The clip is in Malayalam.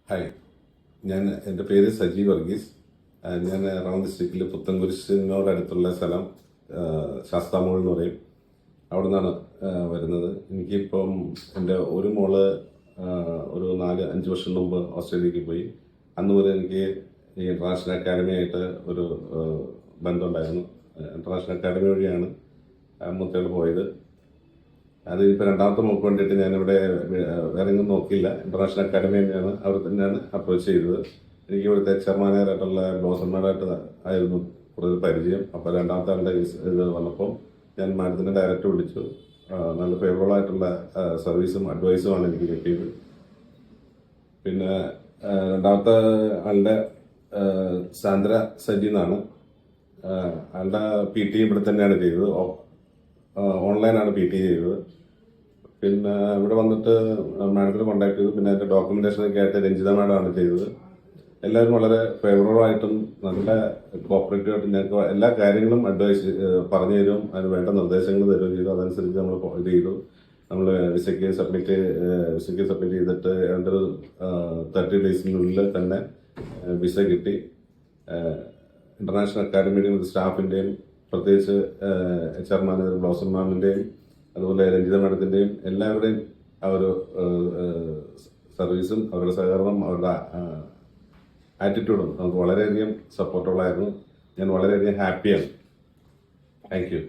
ഹായ്, എൻ്റെ പേര് സജി വർഗീസ്. ഞാൻ എറണാകുളം ഡിസ്ട്രിക്റ്റിൽ പുത്തൻകുരിശിനോടടുത്തുള്ള സ്ഥലം ശാസ്താമോൾ എന്ന് പറയും. അവിടെ നിന്നാണ് വരുന്നത്. എനിക്കിപ്പം എൻ്റെ ഒരു മോള് ഒരു 4-5 വർഷം മുമ്പ് ഓസ്ട്രേലിയക്ക് പോയി. അന്ന് മുതൽ എനിക്ക് ഈ ഇൻ്റർനാഷണൽ അക്കാഡമിയായിട്ട് ഒരു ബന്ധമുണ്ടായിരുന്നു. ഇൻ്റർനാഷണൽ അക്കാഡമി വഴിയാണ് മൂത്തയാൾ പോയത്. അത് ഇപ്പോൾ രണ്ടാമത്തെ മോക്ക് വേണ്ടിയിട്ട് ഞാനിവിടെ വേറെ ഒന്നും നോക്കിയില്ല. ഇൻ്റർനാഷണൽ അക്കാഡമി തന്നെയാണ്, അവർ തന്നെയാണ് അപ്രോച്ച് ചെയ്തത്. എനിക്ക് ഇവിടുത്തെ ചെയർമാനായിട്ടുള്ള ബ്ലോസന്മാരായിട്ട് ആയിരുന്നു കൂടുതൽ പരിചയം. അപ്പോൾ രണ്ടാമത്തെ ആളുടെ ഇത് വന്നപ്പോൾ ഞാൻ മാഡത്തിനെ ഡയറക്റ്റ് വിളിച്ചു. നല്ല ഫേവറബിൾ ആയിട്ടുള്ള സർവീസും അഡ്വൈസുമാണ് എനിക്ക് കിട്ടിയത്. പിന്നെ രണ്ടാമത്തെ ആളുടെ സാന്ദ്ര സജി എന്നാണ്. ആളുടെ PT ഇവിടെ തന്നെയാണ് ചെയ്തത്. ഓൺലൈനാണ് PT ചെയ്തത്. പിന്നെ ഇവിടെ വന്നിട്ട് മാഡത്തിനെ കോൺടാക്ട് ചെയ്തു. പിന്നെ അതിൻ്റെ ഡോക്യുമെൻറ്റേഷനൊക്കെ ആയിട്ട് രഞ്ജിത മാഡമാണ് ചെയ്തത്. എല്ലാവരും വളരെ ഫേവറബിളായിട്ടും നല്ല കോപ്പറേറ്റീവായിട്ടും ഞങ്ങൾക്ക് എല്ലാ കാര്യങ്ങളും അഡ്വൈസ് പറഞ്ഞു തരും, അതിന് വേണ്ട നിർദ്ദേശങ്ങൾ തരുകയും ചെയ്തു. അതനുസരിച്ച് നമ്മൾ ഇത് ചെയ്തു. നമ്മൾ വിസയ്ക്ക് സബ്മിറ്റ് ചെയ്തിട്ട് ഏതാണ്ട് ഒരു 30 ഡേയ്സിനുള്ളിൽ തന്നെ വിസ കിട്ടി. ഇൻ്റർനാഷണൽ അക്കാഡമിയുടെയും സ്റ്റാഫിൻ്റെയും പ്രത്യേകിച്ച് HR മാനേജർ ബ്ലോസൺ മാമിൻ്റെയും അതുപോലെ രഞ്ജിത മാഡത്തിൻ്റെയും എല്ലാവരുടെയും ആ ഒരു സർവീസും അവരുടെ സഹകരണം അവരുടെ ആറ്റിറ്റ്യൂഡും നമുക്ക് വളരെയധികം സപ്പോർട്ടബിളായിരുന്നു. ഞാൻ വളരെയധികം ഹാപ്പിയാണ്. Thank you.